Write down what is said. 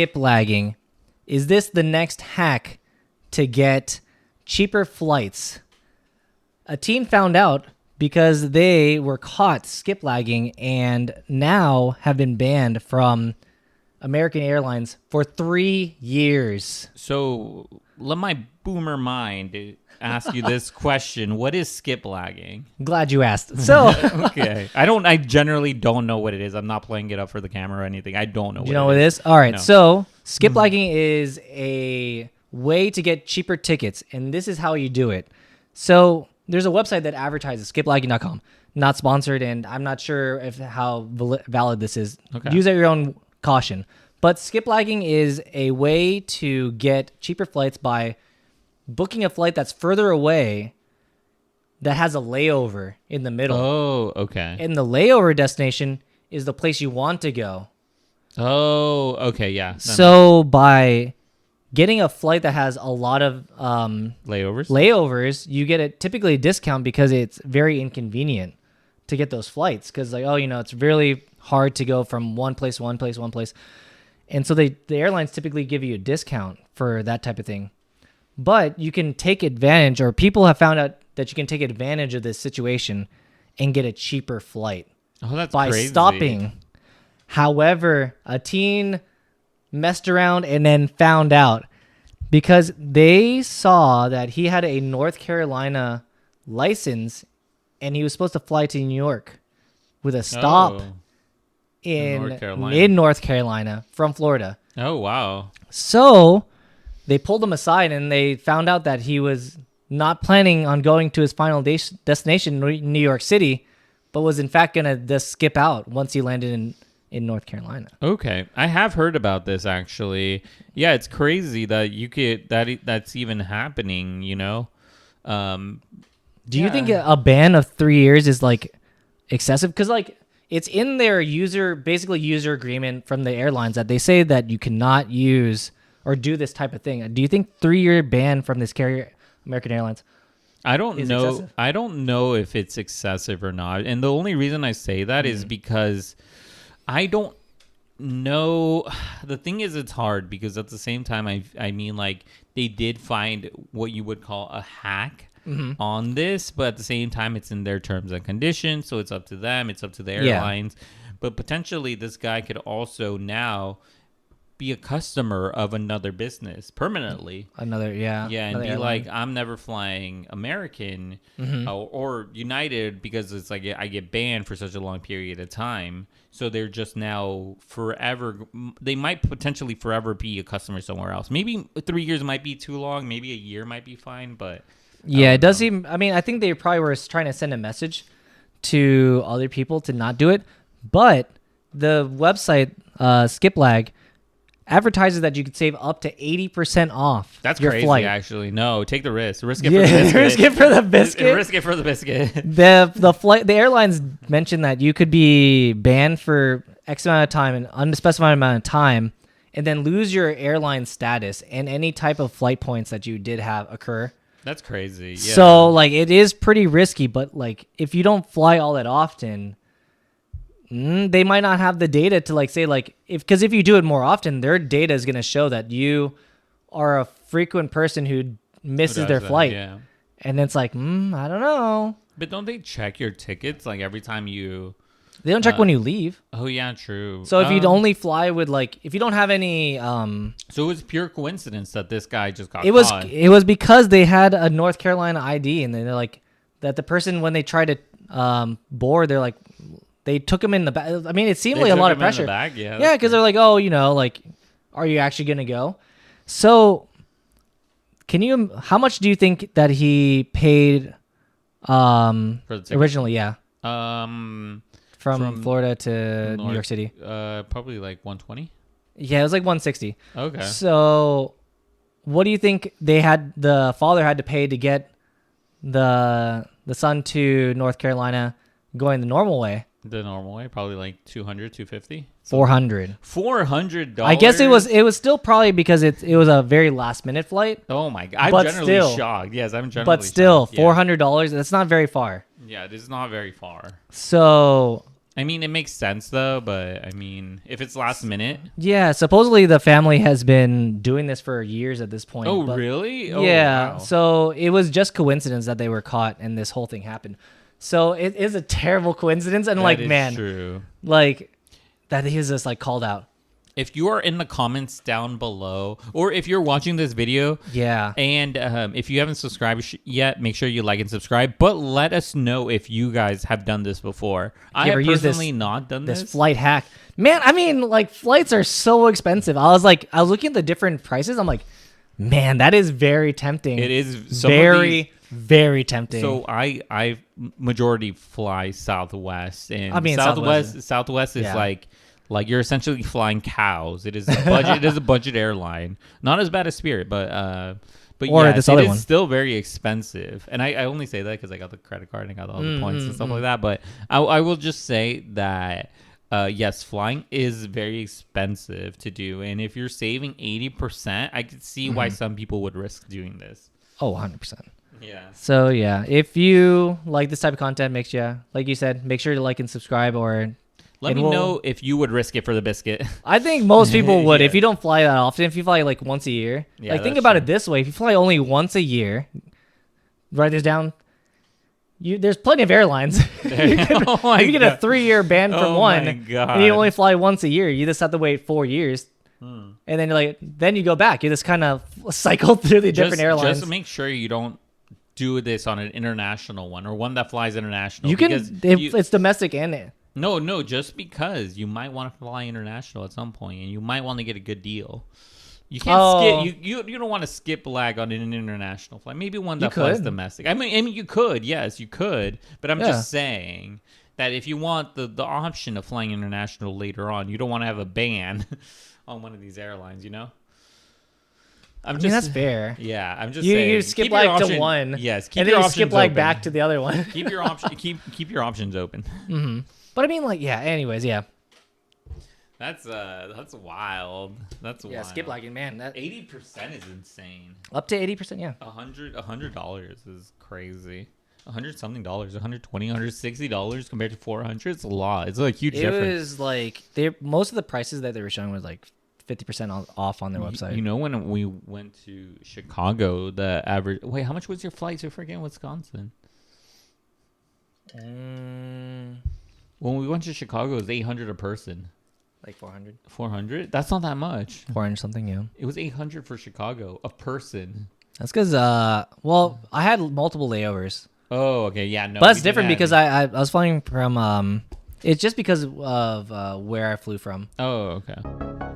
Skiplagging. Is this the next hack to get cheaper flights? A teen found out because they were caught skiplagging and now have been banned from American Airlines for 3 years. So let my boomer mind ask you this question. What is skiplagging? Glad you asked. So, Okay. I generally don't know what it is. I'm not playing it up for the camera or anything. I don't know do you know what it is? All right. No. So, skiplagging is a way to get cheaper tickets, and this is how you do it. So, there's a website that advertises skiplagging.com. Not sponsored, and I'm not sure if how valid this is. Okay. Use at your own caution. But skiplagging is a way to get cheaper flights by booking a flight that's further away that has a layover in the middle. Oh, okay. And the layover destination is the place you want to go. Oh, okay, yeah. So by getting a flight that has a lot of Layovers, you get typically a discount because it's very inconvenient to get those flights. Because it's really hard to go from one place. And so the airlines typically give you a discount for that type of thing. But you can take advantage, or people have found out that you can take advantage of this situation and get a cheaper flight. Oh, that's by crazy. Stopping. However, a teen messed around and then found out because they saw that he had a North Carolina license and he was supposed to fly to New York with a stop in North Carolina from Florida. Oh, wow. So they pulled him aside and they found out that he was not planning on going to his final destination, New York City, but was in fact going to just skip out once he landed in North Carolina. Okay. I have heard about this, actually. Yeah, it's crazy that that's even happening, Do you think a ban of 3 years is excessive? Because it's in their user agreement from the airlines that they say that you cannot use or do this type of thing. Do you think 3-year ban from this carrier, American Airlines? I don't know. Excessive? I don't know if it's excessive or not. And the only reason I say that is because I don't know. The thing is, it's hard because at the same time, I mean, they did find what you would call a hack on this, but at the same time, it's in their terms and conditions. So it's up to them. It's up to the airlines. But potentially, this guy could also now be a customer of another business permanently. And another be airline. like, I'm never flying American or United because it's like I get banned for such a long period of time. So they're just now forever. They might potentially forever be a customer somewhere else. Maybe 3 years might be too long. Maybe a year might be fine. But yeah, it does seem. I mean, I think they probably were trying to send a message to other people to not do it. But the website Skiplag advertises that you could save up to 80% off. That's your crazy, flight. Actually. No, take the risk. Risk it for the biscuit. Risk it for the biscuit. Risk it for the biscuit. The airlines mentioned that you could be banned for X amount of time, an unspecified amount of time, and then lose your airline status and any type of flight points that you did have occur. That's crazy. Yeah. So it is pretty risky, but if you don't fly all that often, they might not have the data to say because if you do it more often, their data is going to show that you are a frequent person who misses their flight. Yeah. And it's I don't know. But don't they check your tickets every time you? They don't check when you leave. Oh yeah, true. So if you'd only fly with if you don't have any so it was pure coincidence that this guy just got caught. It was because they had a North Carolina ID and they're that the person when they tried to board, they're they took him in the back. I mean, it seemed like a lot of pressure. Yeah, because they're are you actually going to go? So, how much do you think that he paid originally? Yeah. From Florida to New York City. Probably 120. Yeah, it was 160. Okay. So, what do you think the father had to pay to get the son to North Carolina going the normal way? The normal way, probably 200, 250. $400. I guess it was still probably because it was a very last minute flight. Oh my god! I'm generally shocked. Yes, I'm generally. But still, shocked. $400. That's not very far. Yeah, it is not very far. So I mean, it makes sense though, but I mean, if it's last minute. Yeah, supposedly the family has been doing this for years at this point. Oh, but really? Oh, yeah, wow. so it was just coincidence that they were caught and this whole thing happened. So it is a terrible coincidence, and That like, is man, true. like that he is just like called out. If you are in the comments down below, or if you're watching this video, Yeah, and if you haven't subscribed yet, make sure you like and subscribe. But let us know if you guys have done this before. I have ever used personally not done this this. flight hack, man. I mean, like flights are so expensive. I was looking at the different prices. I'm like, man, that is very tempting. It is very tempting. So I majority fly Southwest, and I mean, Southwest is yeah. like you're essentially flying cows. It is a budget. It is a budget airline. Not as bad as Spirit, but or yes, this other it is one. still very expensive. And I only say that because I got the credit card and I got all the points and stuff like that. But I will just say that yes, flying is very expensive to do, and if you're saving 80%, I could see why some people would risk doing this. Oh, 100%. Yeah. So yeah, if you like this type of content, like you said, make sure to like and subscribe, or Let me know if you would risk it for the biscuit. I think most people would. Yeah. If you don't fly that often, if you fly like once a year, Yeah, like think that's about true. it this way: if you fly only once a year, write this down. There's plenty of airlines. Oh my If you get a God. 3-year ban from Oh one, my God. and you only fly once a year, you just have to wait 4 years, and then then you go back. You just kind of cycle through the different airlines. Just make sure you don't do this on an international one or one that flies international. You can because if it's domestic and it. No, just because you might want to fly international at some point, and you might want to get a good deal. You can't skip. You don't want to skip lag on an international flight. Maybe one that flies domestic. I mean, you could. Yes, you could. But I'm just saying that if you want the option of flying international later on, you don't want to have a ban on one of these airlines. You know. I mean, that's fair. Yeah, I'm just saying. You skip lag to one. Yes, keep and your then you options skip lag open. back to the other one. Keep your option. Keep your options open. Mm-hmm. But I mean, like, yeah. Anyways, yeah. That's wild. That's wild. Yeah, skip lagging, man. That 80% is insane. up to 80%, yeah. $100 is crazy. $100-something, $120, $160 compared to $400. It's a lot. It's a huge difference. It was like most of the prices that they were showing was like 50% off on their website. You know, when we went to Chicago, the average. Wait, how much was your flight to freaking Wisconsin? When we went to Chicago, it was $800 a person. Like 400. 400? That's not that much. 400 something, yeah. It was 800 for Chicago a person. That's because well, I had multiple layovers. Oh, okay, yeah, no. But it's different because I was flying from it's just because of where I flew from. Oh, okay.